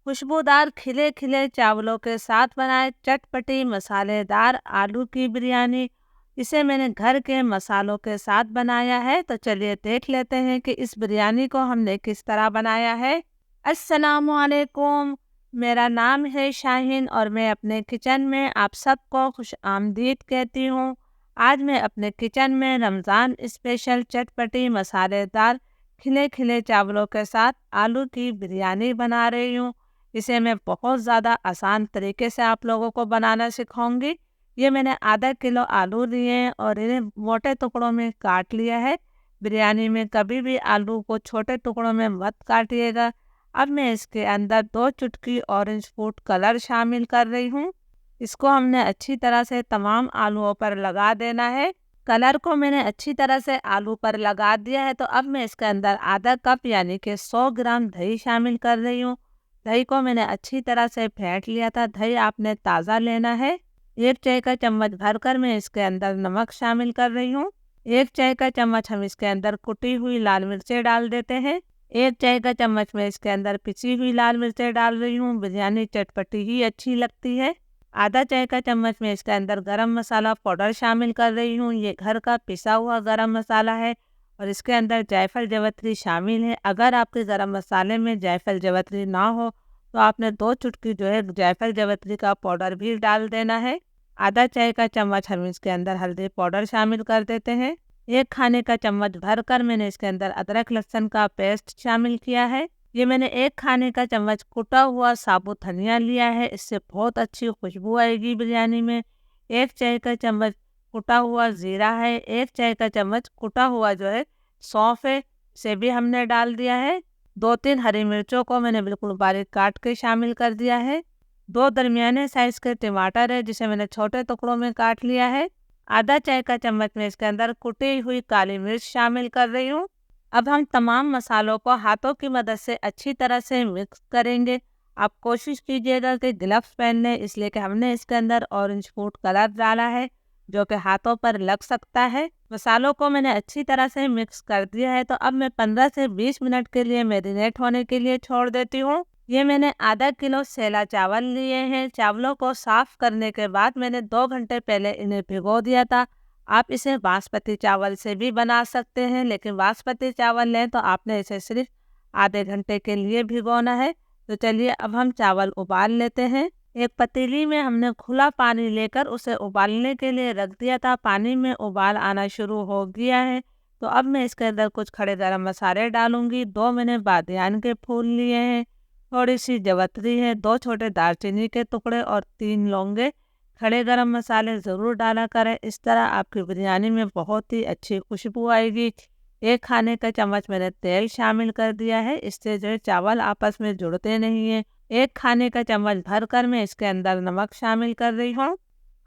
खुशबूदार खिले खिले चावलों के साथ बनाए चटपटी मसालेदार आलू की बिरयानी। इसे मैंने घर के मसालों के साथ बनाया है। तो चलिए देख लेते हैं कि इस बिरयानी को हमने किस तरह बनाया है। अस्सलामुअलैकुम, मेरा नाम है शाहीन और मैं अपने किचन में आप सबको खुश आमदीद कहती हूँ। आज मैं अपने किचन में रमज़ान स्पेशल चटपटी मसालेदार खिले खिले चावलों के साथ आलू की बिरयानी बना रही हूँ। इसे मैं बहुत ज़्यादा आसान तरीके से आप लोगों को बनाना सिखाऊंगी। ये मैंने आधा किलो आलू लिए हैं और इन्हें मोटे टुकड़ों में काट लिया है। बिरयानी में कभी भी आलू को छोटे टुकड़ों में मत काटिएगा। अब मैं इसके अंदर 2 चुटकी ऑरेंज फूड कलर शामिल कर रही हूँ। इसको हमने अच्छी तरह से तमाम आलूओं पर लगा देना है। कलर को मैंने अच्छी तरह से आलू पर लगा दिया है। तो अब मैं इसके अंदर आधा कप यानी कि 100 ग्राम दही शामिल कर रही हूँ। दही को मैंने अच्छी तरह से फेंट लिया था। दही आपने ताज़ा लेना है। 1 चाय का चम्मच भरकर मैं इसके अंदर नमक शामिल कर रही हूँ। 1 चाय का चम्मच हम इसके अंदर कुटी हुई लाल मिर्चें डाल देते हैं। 1 चाय का चम्मच मैं इसके अंदर पिसी हुई लाल मिर्चें डाल रही हूँ। बिरयानी चटपटी ही अच्छी लगती है। आधा चाय का चम्मच मैं इसके अंदर गरम मसाला पाउडर शामिल कर रही हूँ। ये घर का पिसा हुआ गरम मसाला है और इसके अंदर जायफल जवतरी शामिल है। अगर आपके गरम मसाले में जायफल जवतरी ना हो तो आपने 2 चुटकी जो है जायफल जवतरी का पाउडर भी डाल देना है। आधा चाय का चम्मच हम इसके अंदर हल्दी पाउडर शामिल कर देते हैं। 1 खाने का चम्मच भरकर मैंने इसके अंदर अदरक लहसुन का पेस्ट शामिल किया है। ये मैंने 1 खाने का चम्मच कुटा हुआ साबुत धनिया लिया है। इससे बहुत अच्छी खुशबू आएगी बिरयानी में। 1 चाय का चम्मच कुटा हुआ ज़ीरा है। 1 चाय का चम्मच कुटा हुआ जो है सौंफ है, इसे भी हमने डाल दिया है। 2-3 हरी मिर्चों को मैंने बिल्कुल बारीक काट के शामिल कर दिया है। 2 दरमियाने साइज़ के टमाटर है जिसे मैंने छोटे टुकड़ों में काट लिया है। आधा चाय का चम्मच में इसके अंदर कुटी हुई काली मिर्च शामिल कर रही हूँ। अब हम तमाम मसालों को हाथों की मदद से अच्छी तरह से मिक्स करेंगे। आप कोशिश कीजिएगा कि ग्लव्स पहन लें, इसलिए कि हमने इसके अंदर ऑरेंज फूड कलर डाला है जो कि हाथों पर लग सकता है। मसालों को मैंने अच्छी तरह से मिक्स कर दिया है। तो अब मैं 15 से 20 मिनट के लिए मैरिनेट होने के लिए छोड़ देती हूँ। ये मैंने आधा किलो सेला चावल लिए हैं। चावलों को साफ करने के बाद मैंने 2 घंटे पहले इन्हें भिगो दिया था। आप इसे बासमती चावल से भी बना सकते हैं, लेकिन बासमती चावल लें तो आपने इसे सिर्फ आधे घंटे के लिए भिगोना है। तो चलिए अब हम चावल उबाल लेते हैं। एक पतीली में हमने खुला पानी लेकर उसे उबालने के लिए रख दिया था। पानी में उबाल आना शुरू हो गया है। तो अब मैं इसके अंदर कुछ खड़े गरम मसाले डालूंगी। 2 मैंने बादियान के फूल लिए हैं, थोड़ी सी जवतरी है, 2 छोटे दालचीनी के टुकड़े और 3 लौंगे। खड़े गरम मसाले ज़रूर डाला करें, इस तरह आपकी बिरयानी में बहुत ही अच्छी खुशबू आएगी। 1 खाने का चम्मच मैंने तेल शामिल कर दिया है, इससे जो है चावल आपस में जुड़ते नहीं हैं। 1 खाने का चम्मच भरकर मैं इसके अंदर नमक शामिल कर रही हूँ।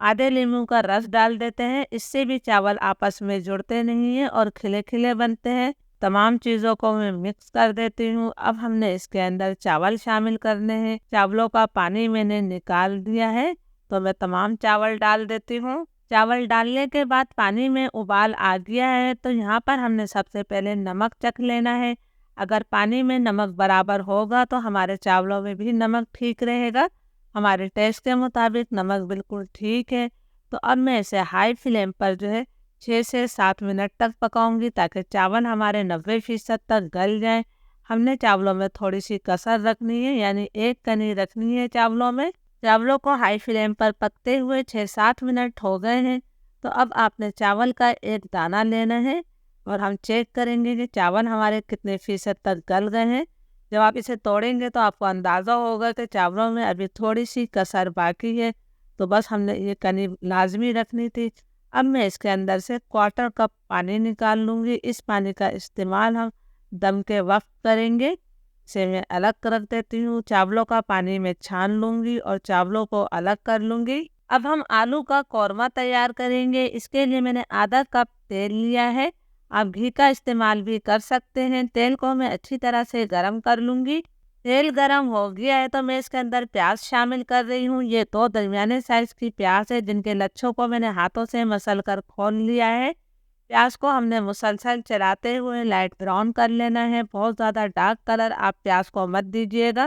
आधे नींबू का रस डाल देते हैं, इससे भी चावल आपस में जुड़ते नहीं हैं और खिले खिले बनते हैं। तमाम चीज़ों को मैं मिक्स कर देती हूँ। अब हमने इसके अंदर चावल शामिल करने हैं। चावलों का पानी मैंने निकाल दिया है, तो मैं तमाम चावल डाल देती हूँ। चावल डालने के बाद पानी में उबाल आ गया है, तो यहाँ पर हमने सबसे पहले नमक चख लेना है। अगर पानी में नमक बराबर होगा तो हमारे चावलों में भी नमक ठीक रहेगा। हमारे टेस्ट के मुताबिक नमक बिल्कुल ठीक है। तो अब मैं इसे हाई फ्लेम पर जो है 6 से 7 मिनट तक पकाऊंगी, ताकि चावल हमारे 90% तक गल जाएं। हमने चावलों में थोड़ी सी कसर रखनी है, यानी एक कनी रखनी है चावलों में। चावलों को हाई फ्लेम पर पकते हुए 6-7 मिनट हो गए हैं। तो अब आपने चावल का एक दाना लेना है और हम चेक करेंगे कि चावल हमारे कितने फीसद तक गल गए हैं। जब आप इसे तोड़ेंगे तो आपको अंदाज़ा होगा कि चावलों में अभी थोड़ी सी कसर बाकी है, तो बस हमने ये कनी लाजमी रखनी थी। अब मैं इसके अंदर से 1/4 कप पानी निकाल लूँगी। इस पानी का इस्तेमाल हम दम के वक्त करेंगे। इसे मैं अलग रख देती हूँ। चावलों का पानी में छान लूँगी और चावलों को अलग कर लूँगी। अब हम आलू का कौरमा तैयार करेंगे। इसके लिए मैंने आधा कप तेल लिया है। आप घी का इस्तेमाल भी कर सकते हैं। तेल को मैं अच्छी तरह से गरम कर लूँगी। तेल गरम हो गया है तो मैं इसके अंदर प्याज शामिल कर रही हूँ। ये 2 दरमियाने साइज़ की प्याज है, जिनके लच्छों को मैंने हाथों से मसल कर खोल लिया है। प्याज को हमने मुसलसल चलाते हुए लाइट ब्राउन कर लेना है। बहुत ज़्यादा डार्क कलर आप प्याज को मत दीजिएगा।